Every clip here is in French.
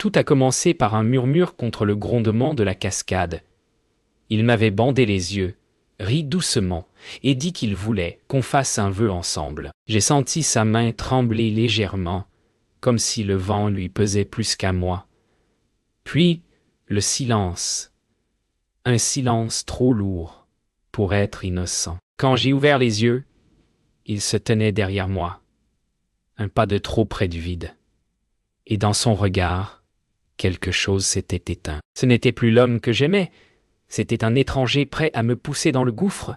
Tout a commencé par un murmure contre le grondement de la cascade. Il m'avait bandé les yeux, ri doucement, et dit qu'il voulait qu'on fasse un vœu ensemble. J'ai senti sa main trembler légèrement, comme si le vent lui pesait plus qu'à moi. Puis, le silence. Un silence trop lourd pour être innocent. Quand j'ai ouvert les yeux, il se tenait derrière moi, un pas de trop près du vide. Et dans son regard, quelque chose s'était éteint. Ce n'était plus l'homme que j'aimais, c'était un étranger prêt à me pousser dans le gouffre.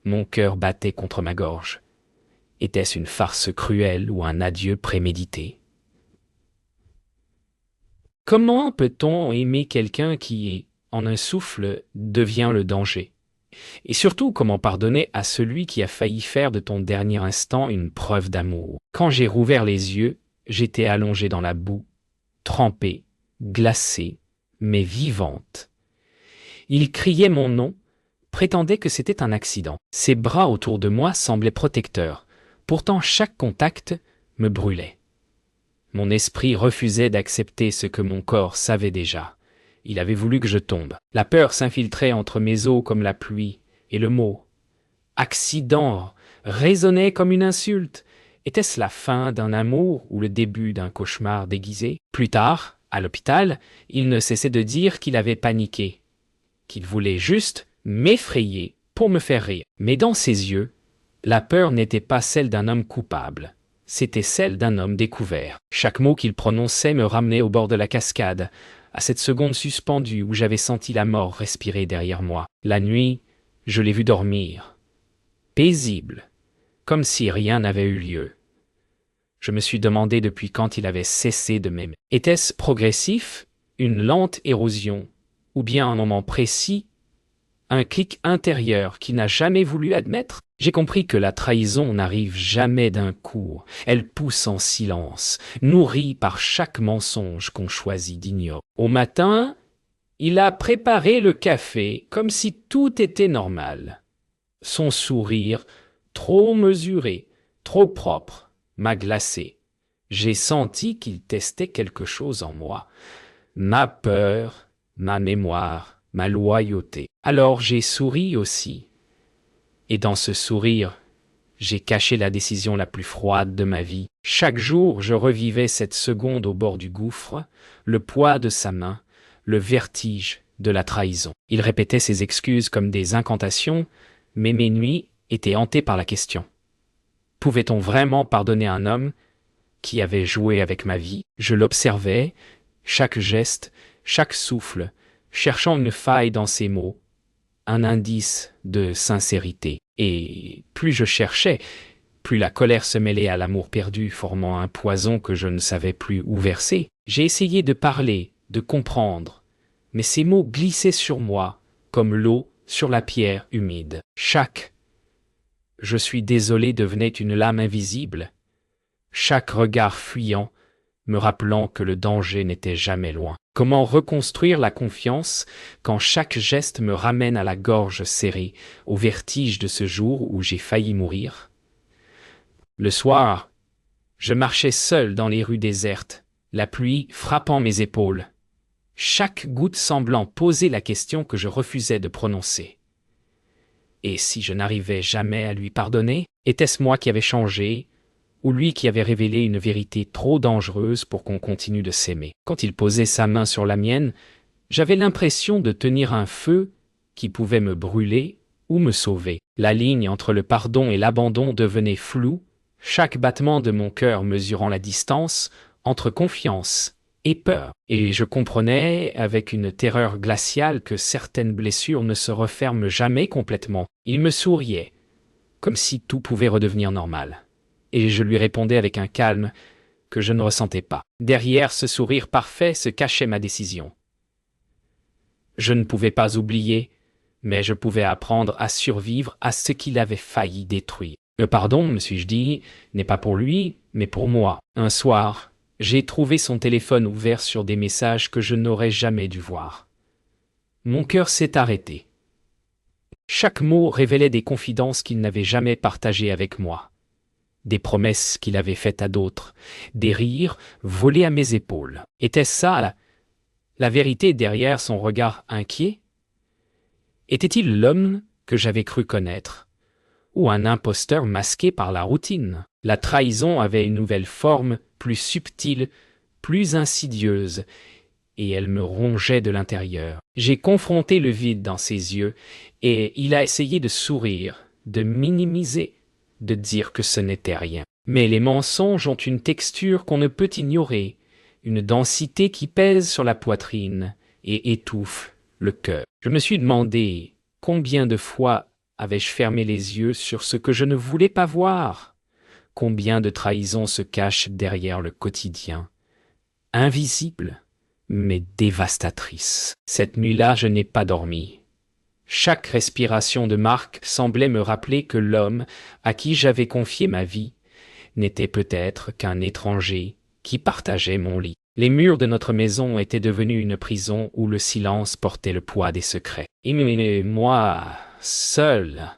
Mon cœur battait contre ma gorge. Était-ce une farce cruelle ou un adieu prémédité? Comment peut-on aimer quelqu'un qui, en un souffle, devient le danger? Et surtout, comment pardonner à celui qui a failli faire de ton dernier instant une preuve d'amour? Quand j'ai rouvert les yeux, j'étais allongée dans la boue, trempée, glacée, mais vivante. Il criait mon nom, prétendait que c'était un accident. Ses bras autour de moi semblaient protecteurs. Pourtant, chaque contact me brûlait. Mon esprit refusait d'accepter ce que mon corps savait déjà. Il avait voulu que je tombe. La peur s'infiltrait entre mes os comme la pluie, et le mot « accident » résonnait comme une insulte. Était-ce la fin d'un amour ou le début d'un cauchemar déguisé? Plus tard, à l'hôpital, il ne cessait de dire qu'il avait paniqué, qu'il voulait juste m'effrayer pour me faire rire. Mais dans ses yeux, la peur n'était pas celle d'un homme coupable. C'était celle d'un homme découvert. Chaque mot qu'il prononçait me ramenait au bord de la cascade, à cette seconde suspendue où j'avais senti la mort respirer derrière moi. La nuit, je l'ai vu dormir, paisible, comme si rien n'avait eu lieu. Je me suis demandé depuis quand il avait cessé de m'aimer. Était-ce progressif, une lente érosion, ou bien un moment précis, un clic intérieur qu'il n'a jamais voulu admettre? J'ai compris que la trahison n'arrive jamais d'un coup. Elle pousse en silence, nourrie par chaque mensonge qu'on choisit d'ignorer. Au matin, il a préparé le café comme si tout était normal. Son sourire, trop mesuré, trop propre, m'a glacé. J'ai senti qu'il testait quelque chose en moi. Ma peur, ma mémoire, ma loyauté. Alors j'ai souri aussi. Et dans ce sourire, j'ai caché la décision la plus froide de ma vie. Chaque jour, je revivais cette seconde au bord du gouffre, le poids de sa main, le vertige de la trahison. Il répétait ses excuses comme des incantations, mais mes nuits étaient hantées par la question. Pouvait-on vraiment pardonner un homme qui avait joué avec ma vie? Je l'observais, chaque geste, chaque souffle, cherchant une faille dans ses mots, un indice de sincérité. Et plus je cherchais, plus la colère se mêlait à l'amour perdu, formant un poison que je ne savais plus où verser. J'ai essayé de parler, de comprendre, mais ces mots glissaient sur moi, comme l'eau sur la pierre humide. Chaque « je suis désolé » devenait une lame invisible, chaque regard fuyant, me rappelant que le danger n'était jamais loin. Comment reconstruire la confiance quand chaque geste me ramène à la gorge serrée, au vertige de ce jour où j'ai failli mourir? Le soir, je marchais seul dans les rues désertes, la pluie frappant mes épaules, chaque goutte semblant poser la question que je refusais de prononcer. Et si je n'arrivais jamais à lui pardonner, était-ce moi qui avais changé, ou lui qui avait révélé une vérité trop dangereuse pour qu'on continue de s'aimer? Quand il posait sa main sur la mienne, j'avais l'impression de tenir un feu qui pouvait me brûler ou me sauver. La ligne entre le pardon et l'abandon devenait floue, chaque battement de mon cœur mesurant la distance entre confiance et peur. Et je comprenais avec une terreur glaciale que certaines blessures ne se referment jamais complètement. Il me souriait, comme si tout pouvait redevenir normal. Et je lui répondais avec un calme que je ne ressentais pas. Derrière ce sourire parfait se cachait ma décision. Je ne pouvais pas oublier, mais je pouvais apprendre à survivre à ce qu'il avait failli détruire. Le pardon, me suis-je dit, n'est pas pour lui, mais pour moi. Un soir, j'ai trouvé son téléphone ouvert sur des messages que je n'aurais jamais dû voir. Mon cœur s'est arrêté. Chaque mot révélait des confidences qu'il n'avait jamais partagées avec moi. Des promesses qu'il avait faites à d'autres, des rires volés à mes épaules. Était-ce ça La vérité derrière son regard inquiet? Était-il l'homme que j'avais cru connaître, ou un imposteur masqué par la routine? La trahison avait une nouvelle forme, plus subtile, plus insidieuse, et elle me rongeait de l'intérieur. J'ai confronté le vide dans ses yeux, et il a essayé de sourire, de minimiser, de dire que ce n'était rien. Mais les mensonges ont une texture qu'on ne peut ignorer, une densité qui pèse sur la poitrine et étouffe le cœur. Je me suis demandé combien de fois avais-je fermé les yeux sur ce que je ne voulais pas voir? Combien de trahisons se cachent derrière le quotidien, invisible, mais dévastatrice. Cette nuit-là, je n'ai pas dormi. Chaque respiration de Marc semblait me rappeler que l'homme à qui j'avais confié ma vie n'était peut-être qu'un étranger qui partageait mon lit. Les murs de notre maison étaient devenus une prison où le silence portait le poids des secrets. Et moi, seul,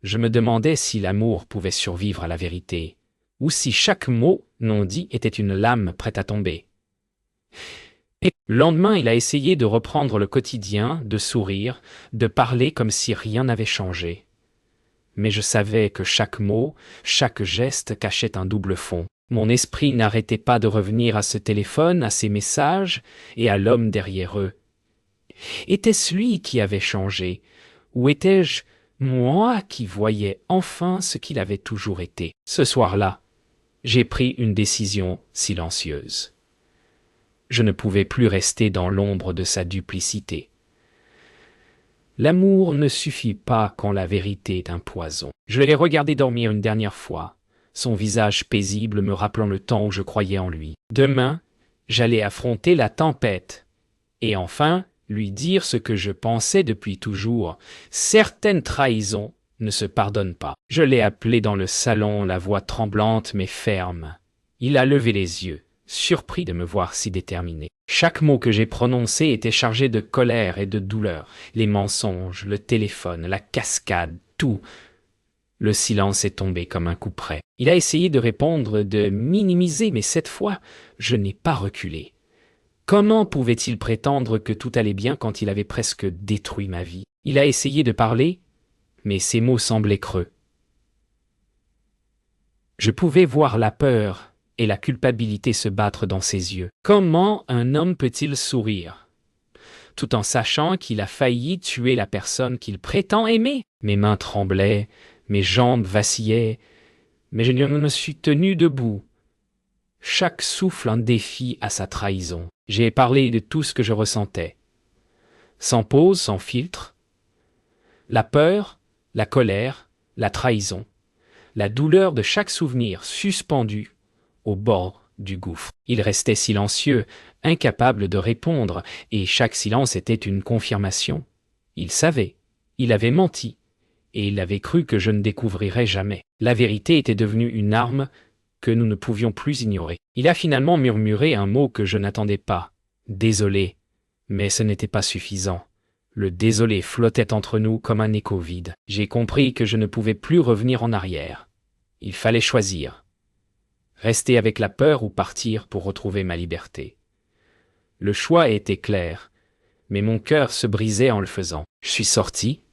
je me demandais si l'amour pouvait survivre à la vérité, ou si chaque mot non dit était une lame prête à tomber. Et le lendemain, il a essayé de reprendre le quotidien, de sourire, de parler comme si rien n'avait changé. Mais je savais que chaque mot, chaque geste cachait un double fond. Mon esprit n'arrêtait pas de revenir à ce téléphone, à ces messages et à l'homme derrière eux. Était-ce lui qui avait changé, ou étais-je moi qui voyais enfin ce qu'il avait toujours été? Ce soir-là, j'ai pris une décision silencieuse. Je ne pouvais plus rester dans l'ombre de sa duplicité. L'amour ne suffit pas quand la vérité est un poison. Je l'ai regardé dormir une dernière fois, son visage paisible me rappelant le temps où je croyais en lui. Demain, j'allais affronter la tempête, et enfin lui dire ce que je pensais depuis toujours. Certaines trahisons ne se pardonnent pas. Je l'ai appelé dans le salon, la voix tremblante mais ferme. Il a levé les yeux, surpris de me voir si déterminé. Chaque mot que j'ai prononcé était chargé de colère et de douleur. Les mensonges, le téléphone, la cascade, tout. Le silence est tombé comme un coup près. Il a essayé de répondre, de minimiser, mais cette fois, je n'ai pas reculé. Comment pouvait-il prétendre que tout allait bien quand il avait presque détruit ma vie? Il a essayé de parler, mais ses mots semblaient creux. Je pouvais voir la peur et la culpabilité se battre dans ses yeux. Comment un homme peut-il sourire, tout en sachant qu'il a failli tuer la personne qu'il prétend aimer? Mes mains tremblaient, mes jambes vacillaient, mais je ne me suis tenu debout. Chaque souffle un défi à sa trahison. J'ai parlé de tout ce que je ressentais. Sans pause, sans filtre. La peur, la colère, la trahison. La douleur de chaque souvenir suspendu au bord du gouffre. Il restait silencieux, incapable de répondre, et chaque silence était une confirmation. Il savait, il avait menti, et il avait cru que je ne découvrirais jamais. La vérité était devenue une arme que nous ne pouvions plus ignorer. Il a finalement murmuré un mot que je n'attendais pas. Désolé. Mais ce n'était pas suffisant. Le désolé flottait entre nous comme un écho vide. J'ai compris que je ne pouvais plus revenir en arrière. Il fallait choisir. Rester avec la peur ou partir pour retrouver ma liberté. Le choix était clair, mais mon cœur se brisait en le faisant. Je suis sorti,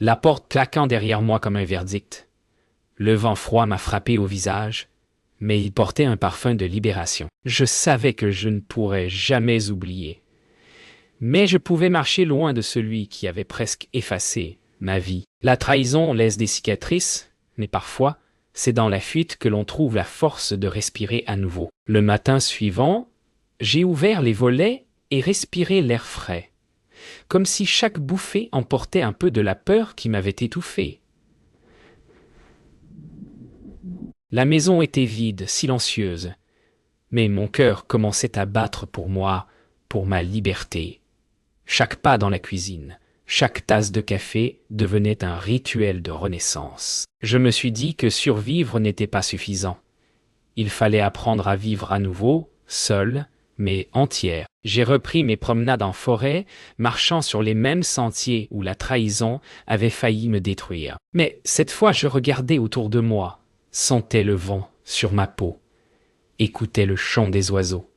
la porte claquant derrière moi comme un verdict. Le vent froid m'a frappé au visage, mais il portait un parfum de libération. Je savais que je ne pourrais jamais oublier. Mais je pouvais marcher loin de celui qui avait presque effacé ma vie. La trahison laisse des cicatrices, mais parfois, c'est dans la fuite que l'on trouve la force de respirer à nouveau. Le matin suivant, j'ai ouvert les volets et respiré l'air frais, comme si chaque bouffée emportait un peu de la peur qui m'avait étouffé. La maison était vide, silencieuse, mais mon cœur commençait à battre pour moi, pour ma liberté. Chaque pas dans la cuisine, chaque tasse de café devenait un rituel de renaissance. Je me suis dit que survivre n'était pas suffisant. Il fallait apprendre à vivre à nouveau, seul, mais entière. J'ai repris mes promenades en forêt, marchant sur les mêmes sentiers où la trahison avait failli me détruire. Mais cette fois, je regardais autour de moi, sentais le vent sur ma peau, écoutais le chant des oiseaux.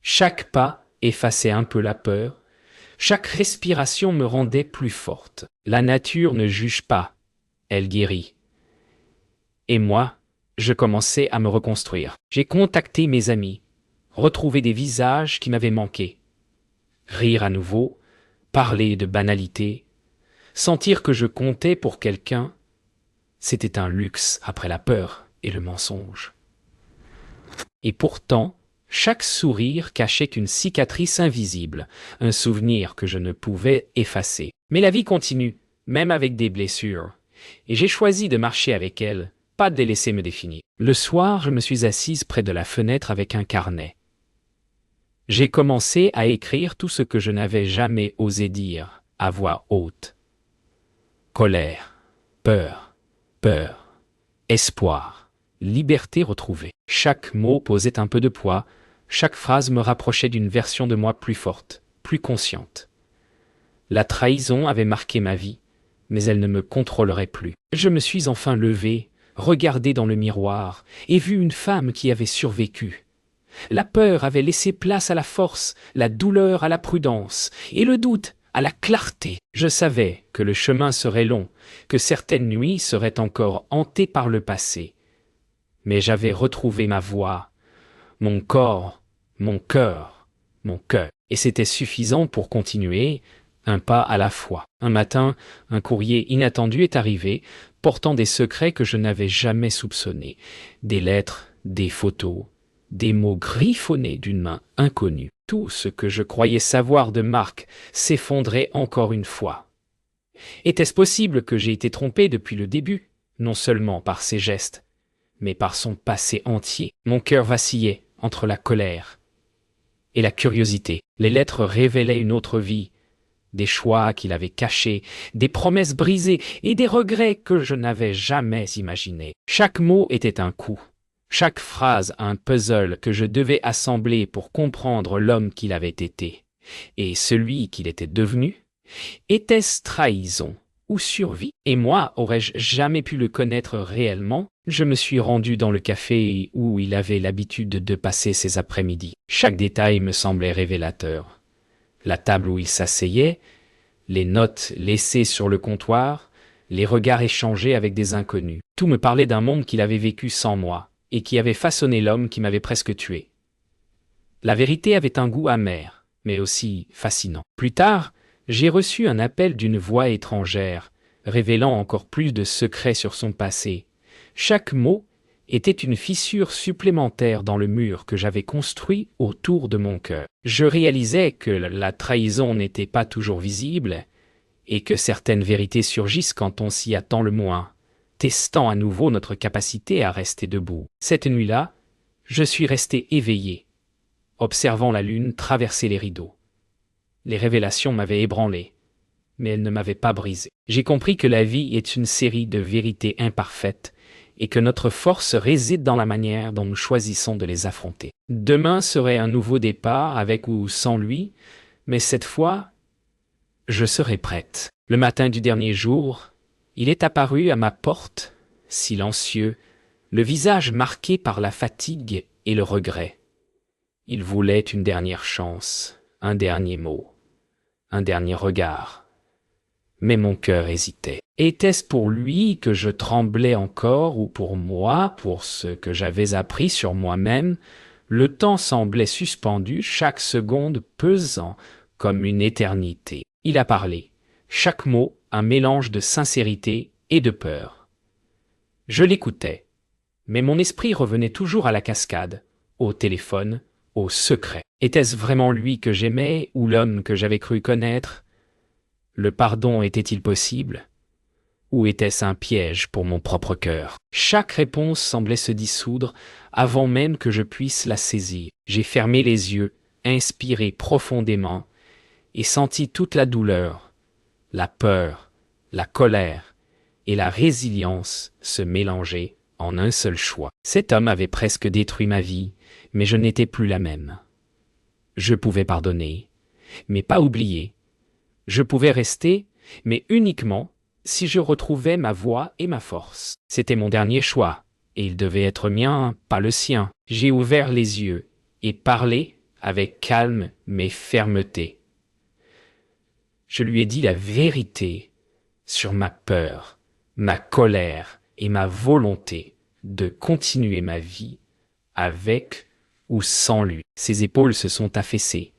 Chaque pas effaçait un peu la peur. Chaque respiration me rendait plus forte. La nature ne juge pas, elle guérit. Et moi, je commençais à me reconstruire. J'ai contacté mes amis, retrouvé des visages qui m'avaient manqué. Rire à nouveau, parler de banalité, sentir que je comptais pour quelqu'un, c'était un luxe après la peur et le mensonge. Et pourtant, chaque sourire cachait une cicatrice invisible, un souvenir que je ne pouvais effacer. Mais la vie continue, même avec des blessures. Et j'ai choisi de marcher avec elle, pas de les laisser me définir. Le soir, je me suis assise près de la fenêtre avec un carnet. J'ai commencé à écrire tout ce que je n'avais jamais osé dire, à voix haute. Colère, peur, espoir, liberté retrouvée. Chaque mot posait un peu de poids, chaque phrase me rapprochait d'une version de moi plus forte, plus consciente. La trahison avait marqué ma vie, mais elle ne me contrôlerait plus. Je me suis enfin levé, regardé dans le miroir, et vu une femme qui avait survécu. La peur avait laissé place à la force, la douleur à la prudence, et le doute à la clarté. Je savais que le chemin serait long, que certaines nuits seraient encore hantées par le passé. Mais j'avais retrouvé ma voix, mon corps, mon cœur, et c'était suffisant pour continuer, un pas à la fois. Un matin, un courrier inattendu est arrivé, portant des secrets que je n'avais jamais soupçonnés, des lettres, des photos, des mots griffonnés d'une main inconnue. Tout ce que je croyais savoir de Marc s'effondrait encore une fois. Était-ce possible que j'ai été trompé depuis le début, non seulement par ses gestes, mais par son passé entier? Mon cœur vacillait entre la colère et la curiosité. Les lettres révélaient une autre vie, des choix qu'il avait cachés, des promesses brisées et des regrets que je n'avais jamais imaginés. Chaque mot était un coup. Chaque phrase un puzzle que je devais assembler pour comprendre l'homme qu'il avait été. Et celui qu'il était devenu? Était-ce trahison ou survie? Et moi, aurais-je jamais pu le connaître réellement? Je me suis rendu dans le café où il avait l'habitude de passer ses après-midi. Chaque détail me semblait révélateur. La table où il s'asseyait, les notes laissées sur le comptoir, les regards échangés avec des inconnus. Tout me parlait d'un monde qu'il avait vécu sans moi, et qui avait façonné l'homme qui m'avait presque tué. La vérité avait un goût amer, mais aussi fascinant. Plus tard, j'ai reçu un appel d'une voix étrangère, révélant encore plus de secrets sur son passé. Chaque mot était une fissure supplémentaire dans le mur que j'avais construit autour de mon cœur. Je réalisais que la trahison n'était pas toujours visible, et que certaines vérités surgissent quand on s'y attend le moins, testant à nouveau notre capacité à rester debout. Cette nuit-là, je suis resté éveillé, observant la lune traverser les rideaux. Les révélations m'avaient ébranlé, mais elles ne m'avaient pas brisé. J'ai compris que la vie est une série de vérités imparfaites et que notre force réside dans la manière dont nous choisissons de les affronter. Demain serait un nouveau départ avec ou sans lui, mais cette fois, je serai prête. Le matin du dernier jour, il est apparu à ma porte, silencieux, le visage marqué par la fatigue et le regret. Il voulait une dernière chance, un dernier mot, un dernier regard. Mais mon cœur hésitait. Était-ce pour lui que je tremblais encore ou pour moi, pour ce que j'avais appris sur moi-même? Le temps semblait suspendu, chaque seconde pesant comme une éternité. Il a parlé, chaque mot un mélange de sincérité et de peur. Je l'écoutais, mais mon esprit revenait toujours à la cascade, au téléphone, au secret. Était-ce vraiment lui que j'aimais ou l'homme que j'avais cru connaître? Le pardon était-il possible? Ou était-ce un piège pour mon propre cœur? Chaque réponse semblait se dissoudre avant même que je puisse la saisir. J'ai fermé les yeux, inspiré profondément, et senti toute la douleur, la peur, la colère et la résilience se mélanger en un seul choix. Cet homme avait presque détruit ma vie, mais je n'étais plus la même. Je pouvais pardonner, mais pas oublier. Je pouvais rester, mais uniquement si je retrouvais ma voix et ma force. C'était mon dernier choix, et il devait être mien, pas le sien. J'ai ouvert les yeux et parlé avec calme mais fermeté. Je lui ai dit la vérité sur ma peur, ma colère et ma volonté de continuer ma vie avec ou sans lui. Ses épaules se sont affaissées.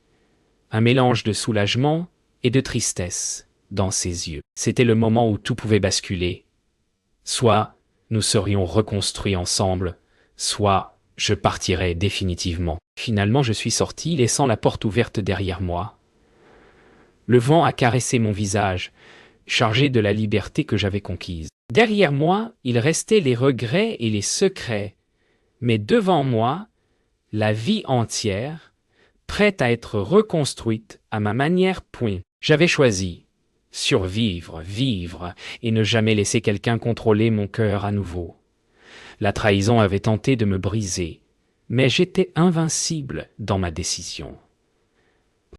Un mélange de soulagement et de tristesse dans ses yeux. C'était le moment où tout pouvait basculer. Soit nous serions reconstruits ensemble, soit je partirais définitivement. Finalement, je suis sorti, laissant la porte ouverte derrière moi. Le vent a caressé mon visage, chargé de la liberté que j'avais conquise. Derrière moi, il restait les regrets et les secrets, mais devant moi, la vie entière, prête à être reconstruite à ma manière. J'avais choisi survivre, vivre et ne jamais laisser quelqu'un contrôler mon cœur à nouveau. La trahison avait tenté de me briser, mais j'étais invincible dans ma décision.